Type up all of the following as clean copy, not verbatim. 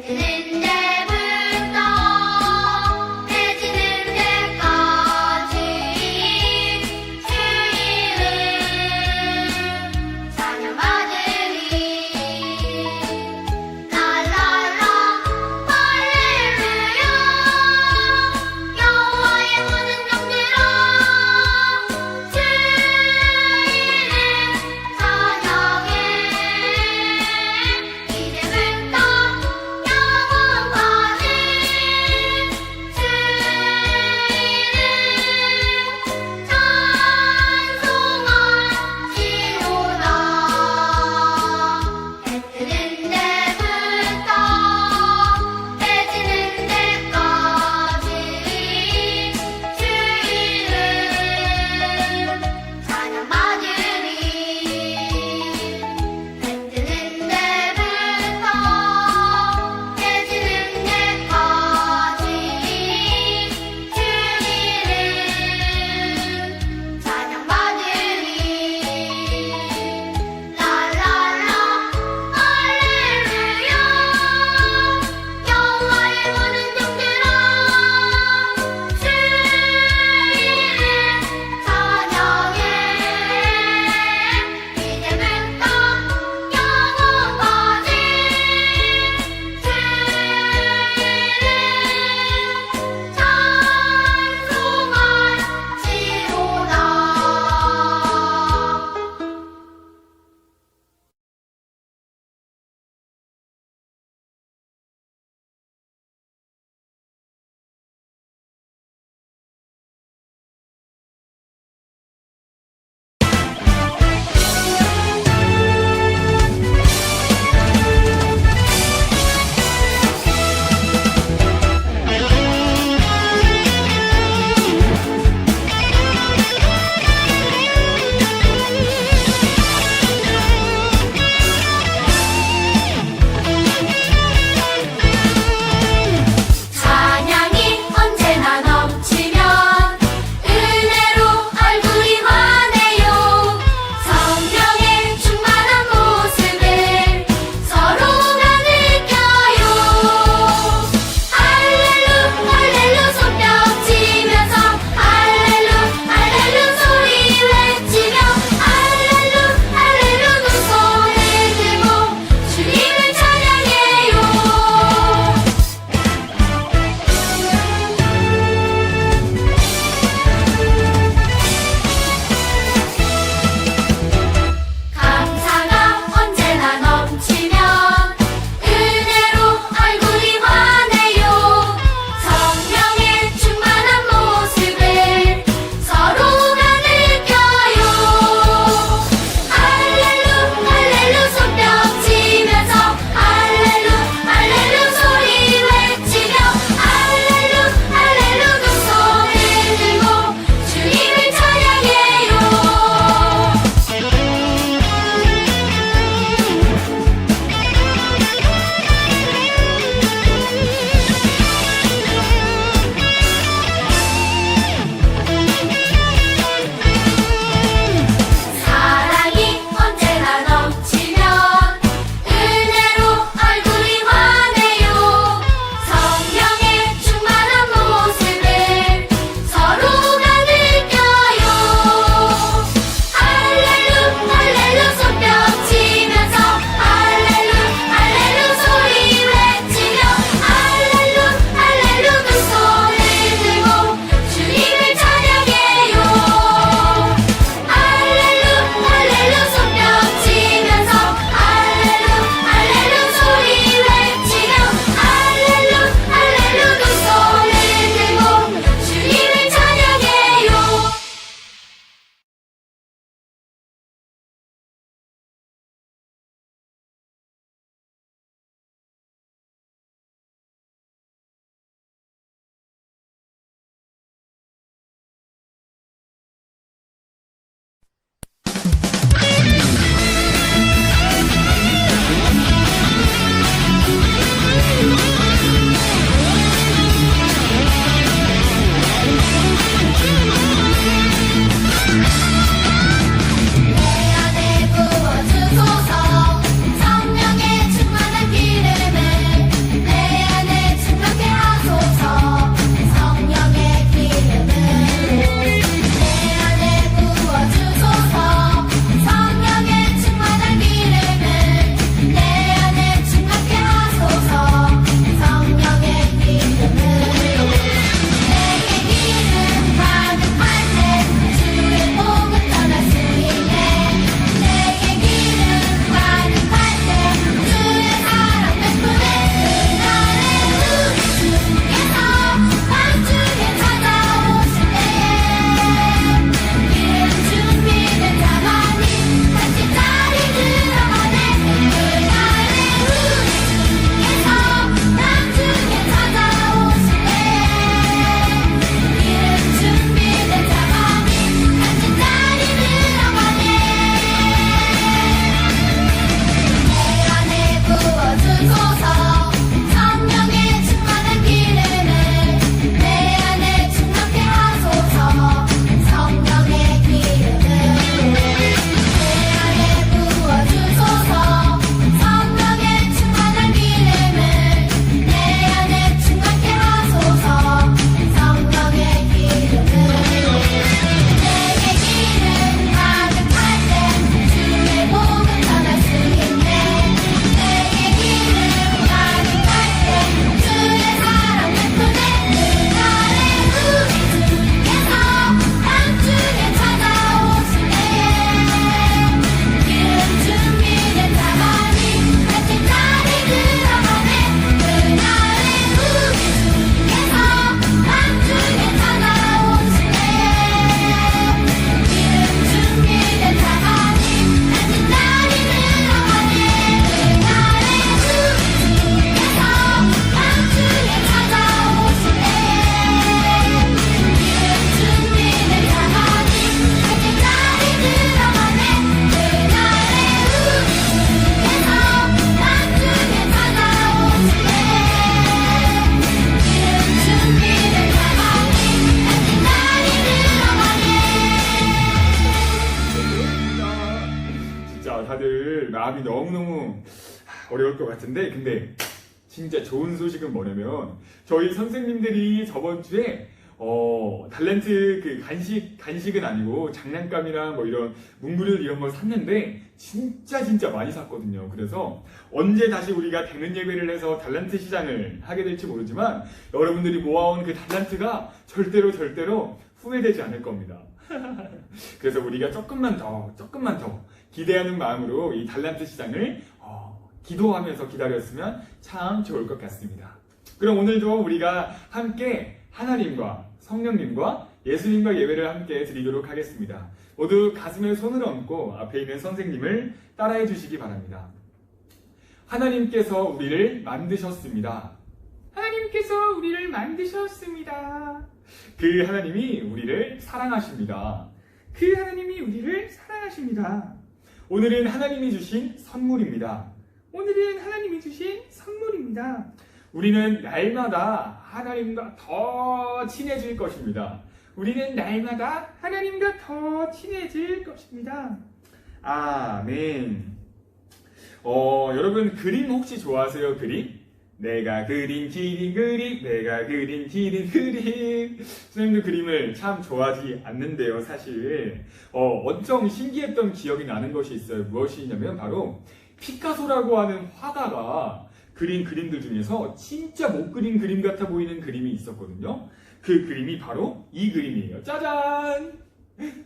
뜨는 데부터 마음이 너무너무 어려울 것 같은데, 근데 진짜 좋은 소식은 뭐냐면 저희 선생님들이 저번 주에 달란트 그 간식은 아니고 장난감이랑 뭐 이런 문구를 이런 걸 샀는데 진짜 많이 샀거든요. 그래서 언제 다시 우리가 대면 예배를 해서 달란트 시장을 하게 될지 모르지만 여러분들이 모아온 그 달란트가 절대로 후회되지 않을 겁니다. 그래서 우리가 조금만 더 기대하는 마음으로 이 달란트 시장을 기도하면서 기다렸으면 참 좋을 것 같습니다. 그럼 오늘도 우리가 함께 하나님과 성령님과 예수님과 예배를 함께 드리도록 하겠습니다. 모두 가슴에 손을 얹고 앞에 있는 선생님을 따라해 주시기 바랍니다. 하나님께서 우리를 만드셨습니다. 하나님께서 우리를 만드셨습니다. 그 하나님이 우리를 사랑하십니다. 그 하나님이 우리를 사랑하십니다. 오늘은 하나님이 주신 선물입니다. 오늘은 하나님이 주신 선물입니다. 우리는 날마다 하나님과 더 친해질 것입니다. 우리는 날마다 하나님과 더 친해질 것입니다. 아멘. 여러분 그림 혹시 좋아하세요? 그림? 내가 그린 그림, 내가 그린 그림. 선생님도 그림을 참 좋아하지 않는데요, 사실. 엄청 신기했던 기억이 나는 것이 있어요. 무엇이냐면 바로 피카소라고 하는 화가가 그린 그림들 중에서 진짜 못 그린 그림 같아 보이는 그림이 있었거든요. 그 그림이 바로 이 그림이에요. 짜잔!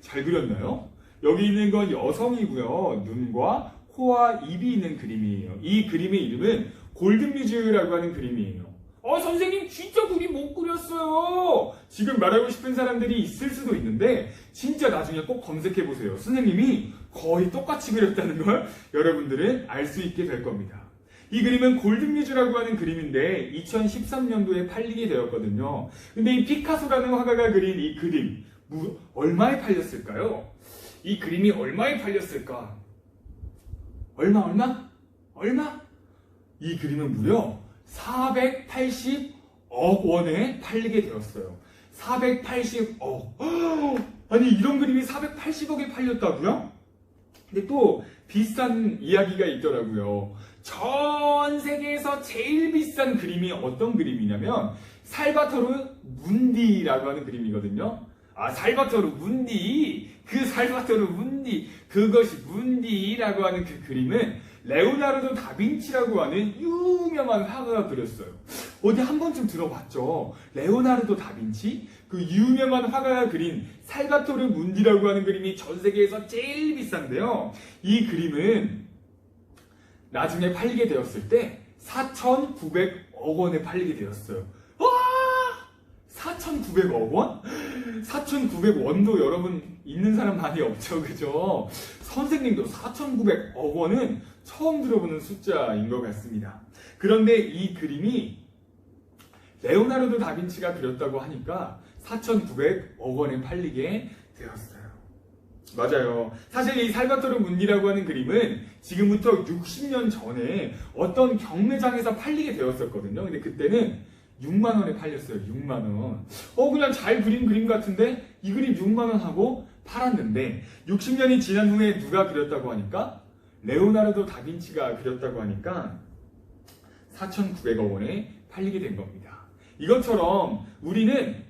잘 그렸나요? 여기 있는 건 여성이고요. 눈과 코와 입이 있는 그림이에요. 이 그림의 이름은 골든뮤즈라고 하는 그림이에요. 선생님 진짜 그림 못 그렸어요. 지금 말하고 싶은 사람들이 있을 수도 있는데 진짜 나중에 꼭 검색해보세요. 선생님이 거의 똑같이 그렸다는 걸 여러분들은 알 수 있게 될 겁니다. 이 그림은 골든뮤즈라고 하는 그림인데 2013년도에 팔리게 되었거든요. 근데 이 피카소라는 화가가 그린 이 그림 얼마에 팔렸을까요? 이 그림이 얼마에 팔렸을까? 얼마? 이 그림은 무려 480억 원에 팔리게 되었어요. 480억. 아니 이런 그림이 480억에 팔렸다고요? 근데 또 비싼 이야기가 있더라고요. 전 세계에서 제일 비싼 그림이 어떤 그림이냐면 살바토르 문디라고 하는 그림이거든요. 살바토르 문디. 그 살바토르 문디. 그것이 문디라고 하는 그 그림은 레오나르도 다빈치라고 하는 유명한 화가가 그렸어요. 어디 한 번쯤 들어봤죠? 레오나르도 다빈치? 그 유명한 화가가 그린 살바토르 문디라고 하는 그림이 전 세계에서 제일 비싼데요. 이 그림은 나중에 팔리게 되었을 때 4,900억 원에 팔리게 되었어요. 와! 4,900억 원? 4,900원도 여러분 있는 사람 많이 없죠, 그죠? 선생님도 4,900억 원은 처음 들어보는 숫자인 것 같습니다. 그런데 이 그림이 레오나르도 다빈치가 그렸다고 하니까 4,900억 원에 팔리게 되었어요. 맞아요. 사실 이 살바토르 문디라고 하는 그림은 지금부터 60년 전에 어떤 경매장에서 팔리게 되었었거든요. 근데 그때는 6만 원에 팔렸어요. 6만 원. 그냥 잘 그린 그림 같은데 이 그림 6만 원 하고 팔았는데 60년이 지난 후에 누가 그렸다고 하니까 레오나르도 다빈치가 그렸다고 하니까 4,900억 원에 팔리게 된 겁니다. 이것처럼 우리는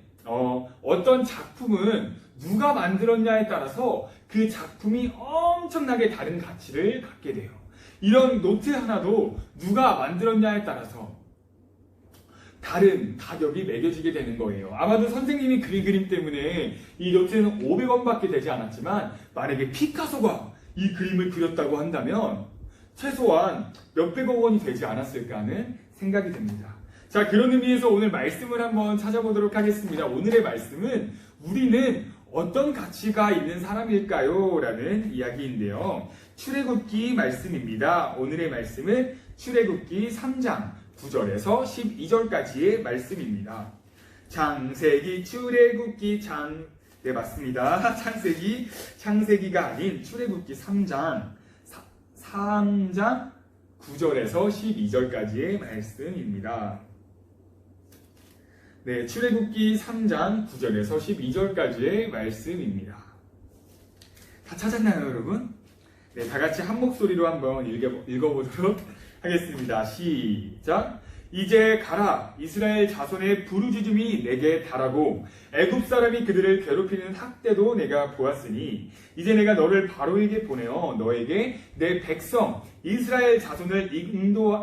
어떤 작품은 누가 만들었냐에 따라서 그 작품이 엄청나게 다른 가치를 갖게 돼요. 이런 노트 하나도 누가 만들었냐에 따라서 다른 가격이 매겨지게 되는 거예요. 아마도 선생님이 그린 그림 때문에 이 노트는 500원밖에 되지 않았지만 만약에 피카소가 이 그림을 그렸다고 한다면 최소한 몇백억 원이 되지 않았을까 하는 생각이 듭니다. 자, 그런 의미에서 오늘 말씀을 한번 찾아보도록 하겠습니다. 오늘의 말씀은 우리는 어떤 가치가 있는 사람일까요? 라는 이야기인데요. 출애굽기 말씀입니다. 오늘의 말씀은 출애굽기 3장 9절에서 12절까지의 말씀입니다. 창세기, 출애굽기, 네, 맞습니다. 창세기가 아닌 출애굽기 3장 9절에서 12절까지의 말씀입니다. 네, 출애굽기 3장 9절에서 12절까지의 말씀입니다. 다 찾았나요, 여러분? 네, 다 같이 한 목소리로 한번 읽어보도록 하겠습니다. 시작. 이제 가라. 이스라엘 자손의 부르짖음이 내게 달하고 애굽 사람이 그들을 괴롭히는 학대도 내가 보았으니 이제 내가 너를 바로에게 보내어 너에게 내 백성 이스라엘 자손을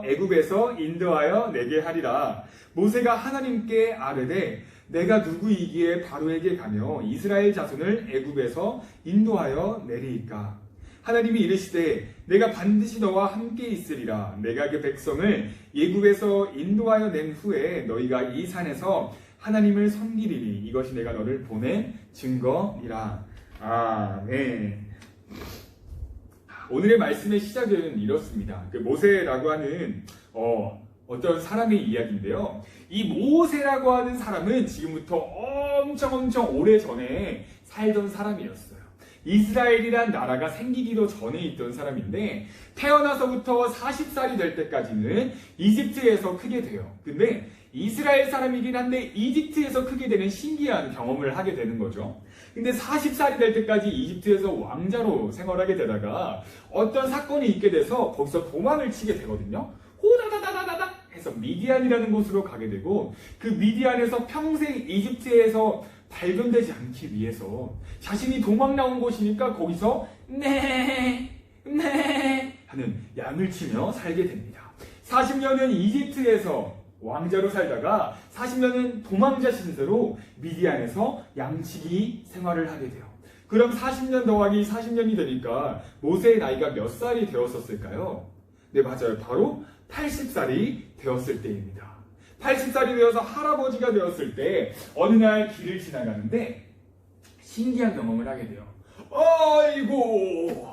애굽에서 인도하여 내게 하리라. 모세가 하나님께 아뢰되 내가 누구이기에 바로에게 가며 이스라엘 자손을 애굽에서 인도하여 내리이까. 하나님이 이르시되 내가 반드시 너와 함께 있으리라. 내가 그 백성을 애굽에서 인도하여 낸 후에 너희가 이 산에서 하나님을 섬기리니 이것이 내가 너를 보낸 증거니라. 아멘. 오늘의 말씀의 시작은 이렇습니다. 그 모세라고 하는 어떤 사람의 이야기인데요. 이 모세라고 하는 사람은 지금부터 엄청 오래 전에 살던 사람이었어요. 이스라엘이란 나라가 생기기도 전에 있던 사람인데 태어나서부터 40살이 될 때까지는 이집트에서 크게 돼요. 근데 이스라엘 사람이긴 한데 이집트에서 크게 되는 신기한 경험을 하게 되는 거죠. 근데 40살이 될 때까지 이집트에서 왕자로 생활하게 되다가 어떤 사건이 있게 돼서 거기서 도망을 치게 되거든요. 호다다다다다닥 해서 미디안이라는 곳으로 가게 되고 그 미디안에서 평생 이집트에서 발견되지 않기 위해서 자신이 도망 나온 곳이니까 거기서 네 하는 양을 치며 살게 됩니다. 40년은 이집트에서 왕자로 살다가 40년은 도망자 신세로 미디안에서 양치기 생활을 하게 돼요. 그럼 40년 더하기 40년이 되니까 모세의 나이가 몇 살이 되었었을까요? 네, 맞아요. 바로 80살이 되었을 때입니다. 80살이 되어서 할아버지가 되었을 때 어느 날 길을 지나가는데 신기한 경험을 하게 돼요. 아이고,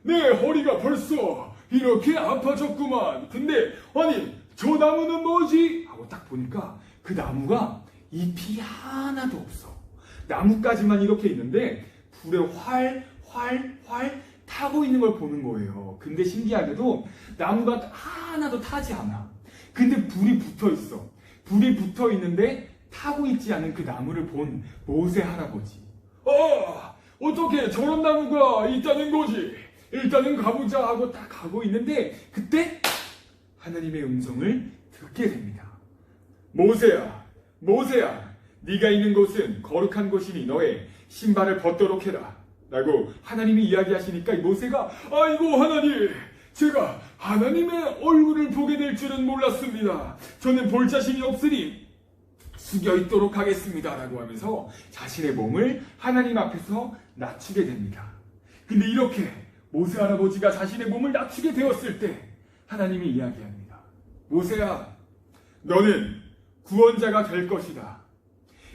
내 허리가 벌써 이렇게 아파졌구만. 근데 아니 저 나무는 뭐지? 하고 딱 보니까 그 나무가 잎이 하나도 없어. 나뭇가지만 이렇게 있는데 불에 활 타고 있는 걸 보는 거예요. 근데 신기하게도 나무가 하나도 타지 않아. 근데 불이 붙어 있어. 불이 붙어 있는데 타고 있지 않은 그 나무를 본 모세 할아버지. 어떻게 저런 나무가 있다는 거지? 일단은 가보자 하고 딱 가고 있는데 그때 하나님의 음성을 듣게 됩니다. 모세야, 네가 있는 곳은 거룩한 곳이니 너의 신발을 벗도록 해라. 라고 하나님이 이야기하시니까 모세가 아이고 하나님, 제가 하나님의 얼굴을 보게 될 줄은 몰랐습니다. 저는 볼 자신이 없으니 숙여 있도록 하겠습니다. 라고 하면서 자신의 몸을 하나님 앞에서 낮추게 됩니다. 근데 이렇게 모세 할아버지가 자신의 몸을 낮추게 되었을 때 하나님이 이야기합니다. 모세야, 너는 구원자가 될 것이다.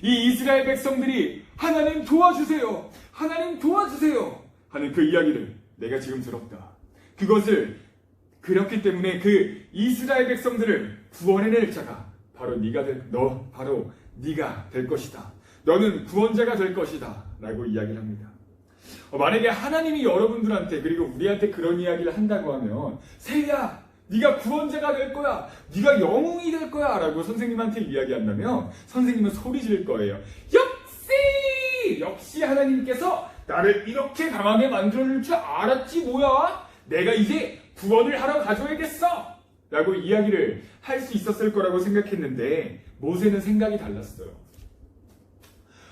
이 이스라엘 백성들이 하나님 도와주세요, 하나님 도와주세요 하는 그 이야기를 내가 지금 들었다. 그렇기 때문에 그 이스라엘 백성들을 구원해낼 자가 바로 네가 될 것이다. 너는 구원자가 될 것이다. 라고 이야기를 합니다. 만약에 하나님이 여러분들한테 그리고 우리한테 그런 이야기를 한다고 하면 세야, 네가 구원자가 될 거야. 네가 영웅이 될 거야. 라고 선생님한테 이야기한다면 선생님은 소리 지를 거예요. 역시 하나님께서 나를 이렇게 강하게 만들어줄 줄 알았지 뭐야. 내가 이제 구원을 하러 가줘야겠어. 라고 이야기를 할 수 있었을 거라고 생각했는데 모세는 생각이 달랐어요.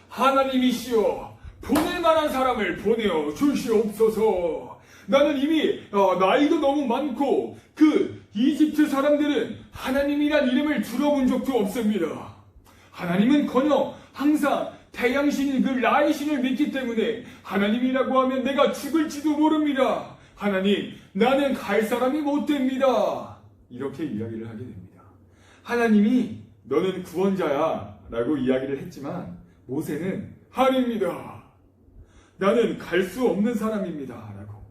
하나님이시여, 보낼 만한 사람을 보내어 주시옵소서. 나는 이미 나이도 너무 많고 그 이집트 사람들은 하나님이란 이름을 들어본 적도 없습니다. 하나님은커녕 항상 태양신인 그 라이신을 믿기 때문에 하나님이라고 하면 내가 죽을지도 모릅니다. 하나님, 나는 갈 사람이 못 됩니다. 이렇게 이야기를 하게 됩니다. 하나님이 너는 구원자야 라고 이야기를 했지만 모세는 아닙니다. 나는 갈 수 없는 사람입니다. 라고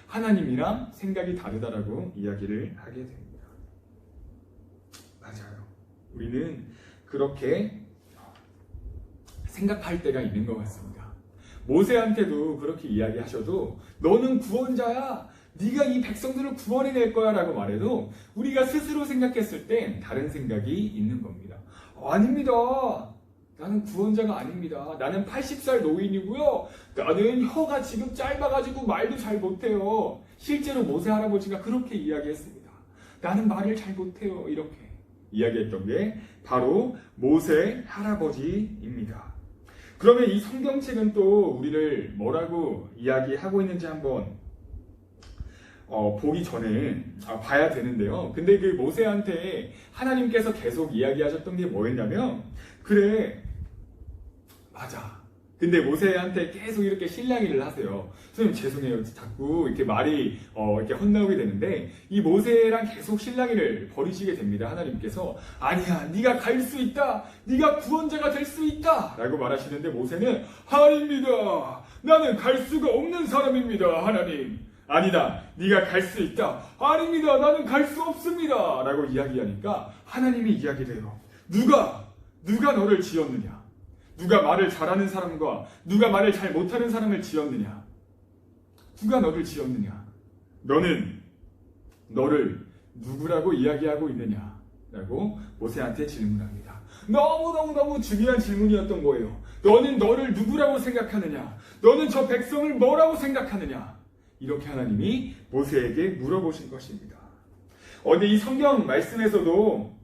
하나님이랑 생각이 다르다라고 이야기를 하게 됩니다. 맞아요. 우리는 그렇게 생각할 때가 있는 것 같습니다. 모세한테도 그렇게 이야기하셔도 너는 구원자야, 네가 이 백성들을 구원해낼 거야 라고 말해도 우리가 스스로 생각했을 땐 다른 생각이 있는 겁니다. 아닙니다. 나는 구원자가 아닙니다. 나는 80살 노인이고요. 나는 혀가 지금 짧아가지고 말도 잘 못해요. 실제로 모세 할아버지가 그렇게 이야기했습니다. 나는 말을 잘 못해요. 이렇게 이야기했던 게 바로 모세 할아버지입니다. 그러면 이 성경책은 또 우리를 뭐라고 이야기하고 있는지 한번 보기 전에 봐야 되는데요. 근데 그 모세한테 하나님께서 계속 이야기하셨던 게 뭐였냐면, 그래, 맞아. 근데 모세한테 계속 이렇게 실랑이를 하세요. 선생님 죄송해요. 자꾸 이렇게 말이 이렇게 헛나오게 되는데, 이 모세랑 계속 실랑이를 벌이시게 됩니다. 하나님께서 아니야, 네가 갈 수 있다. 네가 구원자가 될 수 있다. 라고 말하시는데 모세는 아닙니다. 나는 갈 수가 없는 사람입니다. 하나님. 아니다. 네가 갈 수 있다. 아닙니다. 나는 갈 수 없습니다. 라고 이야기하니까 하나님이 이야기를 해요. 누가 너를 지었느냐? 누가 말을 잘하는 사람과 누가 말을 잘 못하는 사람을 지었느냐? 누가 너를 지었느냐? 너는 너를 누구라고 이야기하고 있느냐? 라고 모세한테 질문합니다. 너무너무 중요한 질문이었던 거예요. 너는 너를 누구라고 생각하느냐? 너는 저 백성을 뭐라고 생각하느냐? 이렇게 하나님이 모세에게 물어보신 것입니다. 근데 이 성경 말씀에서도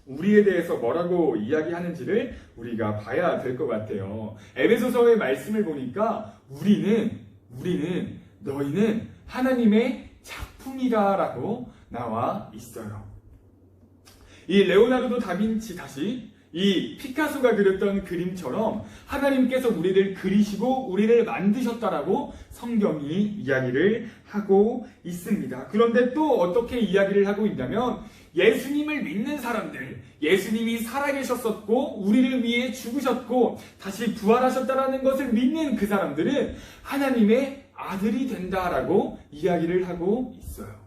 우리에 대해서 뭐라고 이야기하는지를 우리가 봐야 될 것 같아요. 에베소서의 말씀을 보니까 너희는 하나님의 작품이다라고 나와 있어요. 이 레오나르도 다빈치 다시 이 피카소가 그렸던 그림처럼 하나님께서 우리를 그리시고 우리를 만드셨다라고 성경이 이야기를 하고 있습니다. 그런데 또 어떻게 이야기를 하고 있냐면, 예수님을 믿는 사람들, 예수님이 살아계셨었고 우리를 위해 죽으셨고 다시 부활하셨다라는 것을 믿는 그 사람들은 하나님의 아들이 된다라고 이야기를 하고 있어요.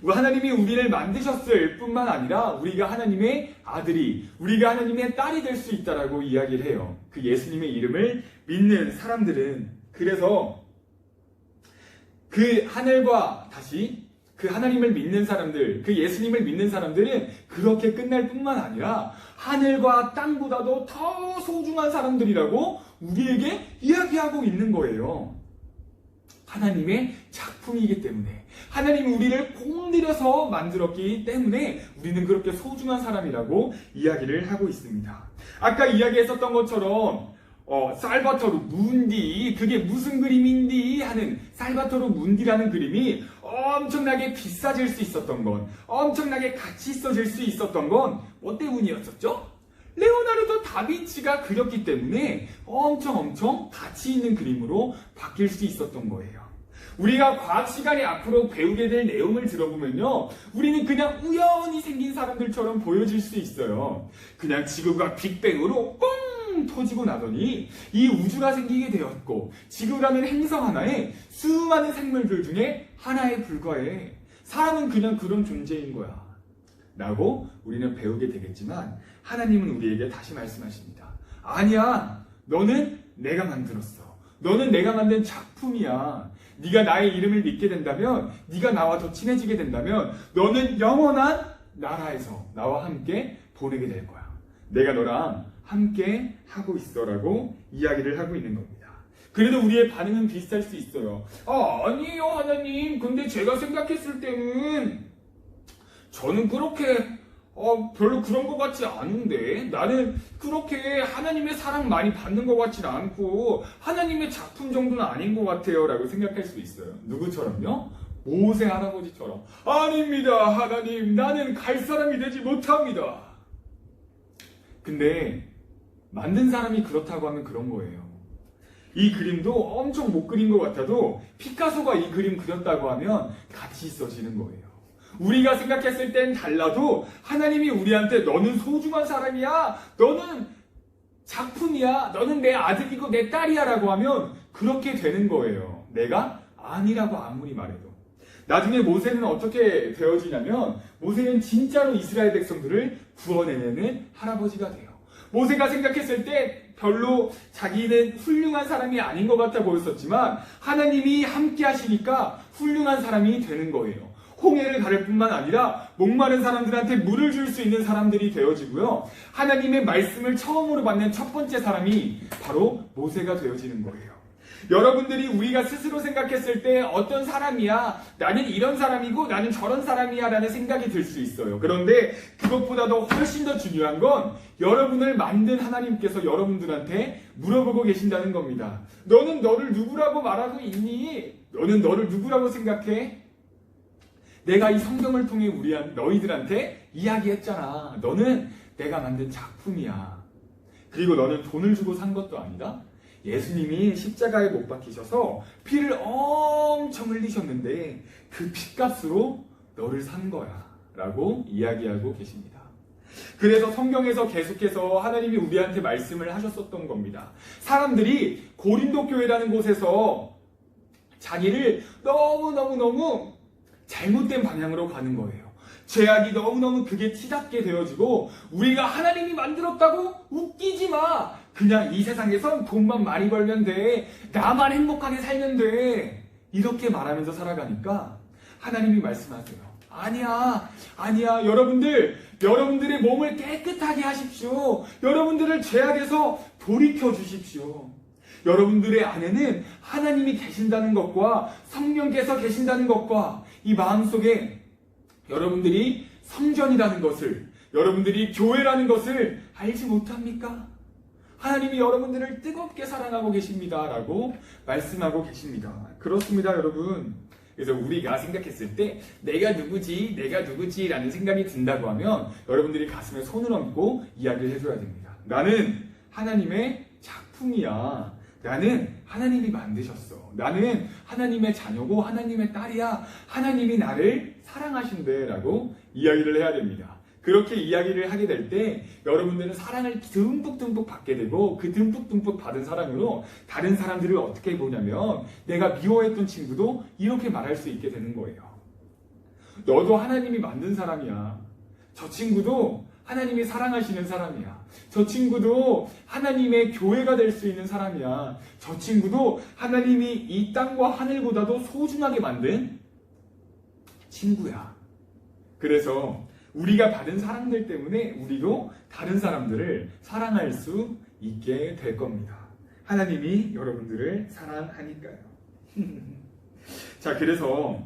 하나님이 우리를 만드셨을 뿐만 아니라 우리가 하나님의 아들이, 우리가 하나님의 딸이 될 수 있다라고 이야기를 해요. 그 예수님의 이름을 믿는 사람들은. 그래서 그 하늘과 다시 그 하나님을 믿는 사람들, 그 예수님을 믿는 사람들은 그렇게 끝날 뿐만 아니라 하늘과 땅보다도 더 소중한 사람들이라고 우리에게 이야기하고 있는 거예요. 하나님의 작품이기 때문에, 하나님이 우리를 공들여서 만들었기 때문에 우리는 그렇게 소중한 사람이라고 이야기를 하고 있습니다. 아까 이야기했었던 것처럼 살바토르 문디, 그게 무슨 그림인디 하는 살바토르 문디라는 그림이 엄청나게 비싸질 수 있었던 건, 엄청나게 가치 있어질 수 있었던 건 뭐 때문이었었죠? 레오나르도 다빈치가 그렸기 때문에 엄청 가치 있는 그림으로 바뀔 수 있었던 거예요. 우리가 과학 시간에 앞으로 배우게 될 내용을 들어보면요, 우리는 그냥 우연히 생긴 사람들처럼 보여질 수 있어요. 그냥 지구가 빅뱅으로 뻥 터지고 나더니 이 우주가 생기게 되었고, 지구라는 행성 하나에 수많은 생물들 중에 하나에 불과해. 사람은 그냥 그런 존재인 거야 라고 우리는 배우게 되겠지만, 하나님은 우리에게 다시 말씀하십니다. 아니야, 너는 내가 만들었어. 너는 내가 만든 작품이야. 네가 나의 이름을 믿게 된다면, 네가 나와 더 친해지게 된다면 너는 영원한 나라에서 나와 함께 보내게 될 거야. 내가 너랑 함께 하고 있어라고 이야기를 하고 있는 겁니다. 그래도 우리의 반응은 비슷할 수 있어요. 아니에요 하나님, 근데 제가 생각했을 때는 저는 그렇게 별로 그런 것 같지 않은데, 나는 그렇게 하나님의 사랑 많이 받는 것 같지는 않고 하나님의 작품 정도는 아닌 것 같아요 라고 생각할 수 있어요. 누구처럼요? 모세 할아버지처럼. 아닙니다 하나님, 나는 갈 사람이 되지 못합니다. 근데 만든 사람이 그렇다고 하면 그런 거예요. 이 그림도 엄청 못 그린 것 같아도 피카소가 이 그림 그렸다고 하면 가치 있어지는 거예요. 우리가 생각했을 땐 달라도 하나님이 우리한테 너는 소중한 사람이야, 너는 작품이야, 너는 내 아들이고 내 딸이야 라고 하면 그렇게 되는 거예요. 내가 아니라고 아무리 말해도. 나중에 모세는 어떻게 되어지냐면, 모세는 진짜로 이스라엘 백성들을 구원해내는 할아버지가 돼요. 모세가 생각했을 때 별로 자기는 훌륭한 사람이 아닌 것 같아 보였었지만 하나님이 함께 하시니까 훌륭한 사람이 되는 거예요. 홍해를 가를 뿐만 아니라 목마른 사람들한테 물을 줄 수 있는 사람들이 되어지고요, 하나님의 말씀을 처음으로 받는 첫 번째 사람이 바로 모세가 되어지는 거예요. 여러분들이 우리가 스스로 생각했을 때 어떤 사람이야, 나는 이런 사람이고 나는 저런 사람이야 라는 생각이 들 수 있어요. 그런데 그것보다도 훨씬 더 중요한 건 여러분을 만든 하나님께서 여러분들한테 물어보고 계신다는 겁니다. 너는 너를 누구라고 말하고 있니? 너는 너를 누구라고 생각해? 내가 이 성경을 통해 너희들한테 이야기했잖아. 너는 내가 만든 작품이야. 그리고 너는 돈을 주고 산 것도 아니다. 예수님이 십자가에 못 박히셔서 피를 엄청 흘리셨는데 그 피값으로 너를 산 거야 라고 이야기하고 계십니다. 그래서 성경에서 계속해서 하나님이 우리한테 말씀을 하셨었던 겁니다. 사람들이 고린도 교회라는 곳에서 자기를 너무너무 잘못된 방향으로 가는 거예요. 죄악이 너무너무 그게 티닿게 되어지고 우리가 하나님이 만들었다고? 웃기지 마! 그냥 이 세상에선 돈만 많이 벌면 돼. 나만 행복하게 살면 돼. 이렇게 말하면서 살아가니까 하나님이 말씀하세요. 아니야. 여러분들의 몸을 깨끗하게 하십시오. 여러분들을 죄악에서 돌이켜 주십시오. 여러분들의 안에는 하나님이 계신다는 것과 성령께서 계신다는 것과 이 마음속에 여러분들이 성전이라는 것을, 여러분들이 교회라는 것을 알지 못합니까? 하나님이 여러분들을 뜨겁게 사랑하고 계십니다 라고 말씀하고 계십니다. 그렇습니다, 여러분. 그래서 우리가 생각했을 때 내가 누구지 라는 생각이 든다고 하면 여러분들이 가슴에 손을 얹고 이야기를 해줘야 됩니다. 나는 하나님의 작품이야. 나는 하나님이 만드셨어. 나는 하나님의 자녀고 하나님의 딸이야. 하나님이 나를 사랑하신대 라고 이야기를 해야 됩니다. 그렇게 이야기를 하게 될 때 여러분들은 사랑을 듬뿍 받게 되고 그 듬뿍 받은 사랑으로 다른 사람들을 어떻게 보냐면 내가 미워했던 친구도 이렇게 말할 수 있게 되는 거예요. 너도 하나님이 만든 사람이야. 저 친구도 하나님이 사랑하시는 사람이야. 저 친구도 하나님의 교회가 될 수 있는 사람이야. 저 친구도 하나님이 이 땅과 하늘보다도 소중하게 만든 친구야. 그래서 우리가 받은 사랑들 때문에 우리도 다른 사람들을 사랑할 수 있게 될 겁니다. 하나님이 여러분들을 사랑하니까요. 자, 그래서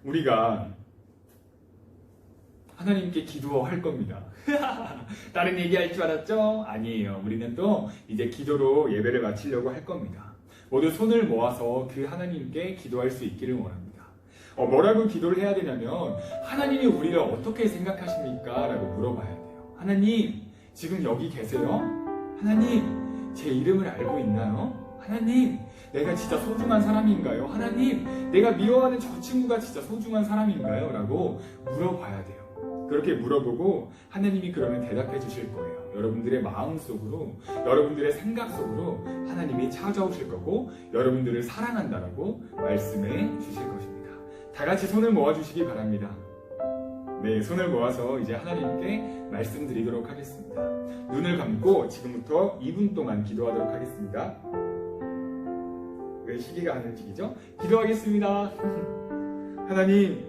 우리가 하나님께 기도할 겁니다. 다른 얘기할 줄 알았죠? 아니에요. 우리는 또 이제 기도로 예배를 마치려고 할 겁니다. 모두 손을 모아서 그 하나님께 기도할 수 있기를 원합니다. 뭐라고 기도를 해야 되냐면 하나님이 우리를 어떻게 생각하십니까? 라고 물어봐야 돼요. 하나님, 지금 여기 계세요? 하나님, 제 이름을 알고 있나요? 하나님, 내가 진짜 소중한 사람인가요? 하나님, 내가 미워하는 저 친구가 진짜 소중한 사람인가요? 라고 물어봐야 돼요. 그렇게 물어보고 하나님이 그러면 대답해 주실 거예요. 여러분들의 마음 속으로, 여러분들의 생각 속으로 하나님이 찾아오실 거고 여러분들을 사랑한다라고 말씀해 주실 것입니다. 다 같이 손을 모아주시기 바랍니다. 네, 손을 모아서 이제 하나님께 말씀드리도록 하겠습니다. 눈을 감고 지금부터 2분 동안 기도하도록 하겠습니다. 왜 시계가 안 움직이죠? 기도하겠습니다. 하나님,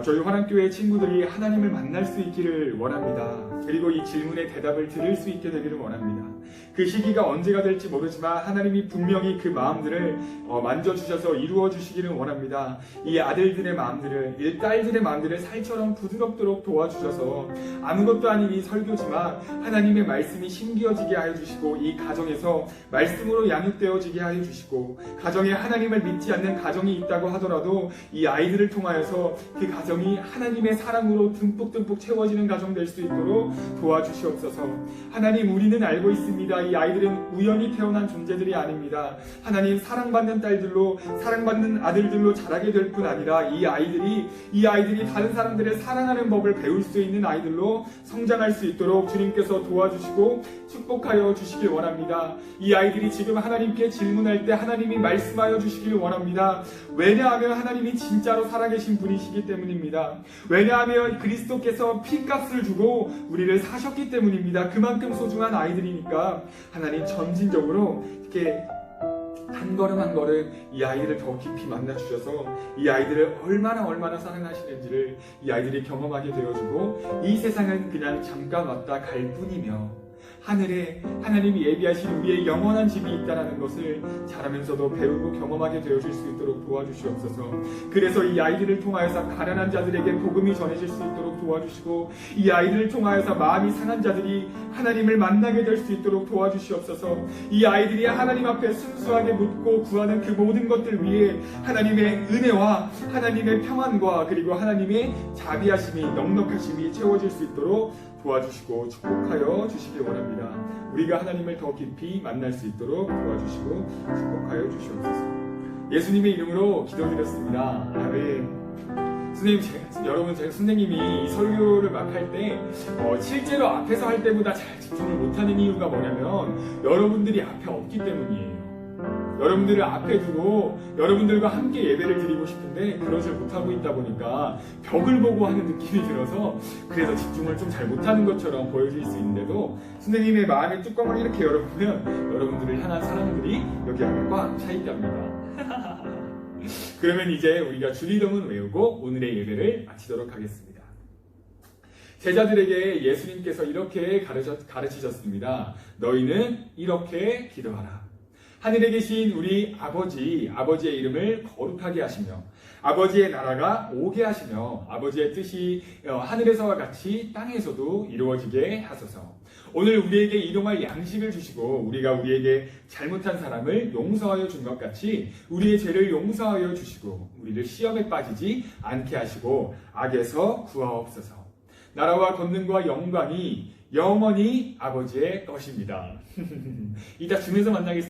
저희 화남교회 친구들이 하나님을 만날 수 있기를 원합니다. 그리고 이 질문에 대답을 들을 수 있게 되기를 원합니다. 그 시기가 언제가 될지 모르지만 하나님이 분명히 그 마음들을 만져주셔서 이루어주시기를 원합니다. 이 아들들의 마음들을, 이 딸들의 마음들을 살처럼 부드럽도록 도와주셔서 아무것도 아닌 이 설교지만 하나님의 말씀이 심기어지게 하여 주시고 이 가정에서 말씀으로 양육되어지게 하여 주시고 가정에 하나님을 믿지 않는 가정이 있다고 하더라도 이 아이들을 통하여서 그 가정이 하나님의 사랑으로 듬뿍 채워지는 가정 될 수 있도록 도와주시옵소서. 하나님, 우리는 알고 있습니다. 이 아이들은 우연히 태어난 존재들이 아닙니다. 하나님, 사랑받는 딸들로, 사랑받는 아들들로 자라게 될 뿐 아니라 이 아이들이 다른 사람들을 사랑하는 법을 배울 수 있는 아이들로 성장할 수 있도록 주님께서 도와주시고 축복하여 주시길 원합니다. 이 아이들이 지금 하나님께 질문할 때 하나님이 말씀하여 주시길 원합니다. 왜냐하면 하나님이 진짜로 살아계신 분이시기 때문입니다. 왜냐하면 그리스도께서 피값을 주고 우리를 사셨기 때문입니다. 그만큼 소중한 아이들이니까 하나님 점진적으로 이렇게 한 걸음 한 걸음 이 아이들을 더 깊이 만나주셔서 이 아이들을 얼마나 사랑하시는지를 이 아이들이 경험하게 되어주고 이 세상은 그냥 잠깐 왔다 갈 뿐이며 하늘에 하나님이 예비하신 우리의 영원한 집이 있다는 것을 자라면서도 배우고 경험하게 되어질 수 있도록 도와주시옵소서. 그래서 이 아이들을 통하여서 가난한 자들에게 복음이 전해질 수 있도록 도와주시고, 이 아이들을 통하여서 마음이 상한 자들이 하나님을 만나게 될 수 있도록 도와주시옵소서. 이 아이들이 하나님 앞에 순수하게 묻고 구하는 그 모든 것들 위에 하나님의 은혜와 하나님의 평안과 그리고 하나님의 자비하심이, 넉넉하심이 채워질 수 있도록 도와주시고 축복하여 주시기 원합니다. 우리가 하나님을 더 깊이 만날 수 있도록 도와주시고 축복하여 주시옵소서. 예수님의 이름으로 기도드렸습니다. 아멘. 선생님, 여러분, 제가 선생님이 이 설교를 막 할 때 실제로 앞에서 할 때보다 잘 집중을 못하는 이유가 뭐냐면 여러분들이 앞에 없기 때문이에요. 여러분들을 앞에 두고 여러분들과 함께 예배를 드리고 싶은데 그러질 못하고 있다 보니까 벽을 보고 하는 느낌이 들어서 그래서 집중을 좀 잘 못하는 것처럼 보여질 수 있는데도 선생님의 마음의 뚜껑을 이렇게 열어보면 여러분들을 향한 사랑들이 여기 안에 꽉 차 있답니다. 그러면 이제 우리가 주리dom은 외우고 오늘의 예배를 마치도록 하겠습니다. 제자들에게 예수님께서 이렇게 가르치셨습니다. 너희는 이렇게 기도하라. 하늘에 계신 우리 아버지의 이름을 거룩하게 하시며 아버지의 나라가 오게 하시며 아버지의 뜻이 하늘에서와 같이 땅에서도 이루어지게 하소서. 오늘 우리에게 일용할 양식을 주시고 우리가 우리에게 잘못한 사람을 용서하여 준 것 같이 우리의 죄를 용서하여 주시고 우리를 시험에 빠지지 않게 하시고 악에서 구하옵소서. 나라와 권능과 영광이 영원히 아버지의 것입니다. 이따 줌에서 만나겠습니다.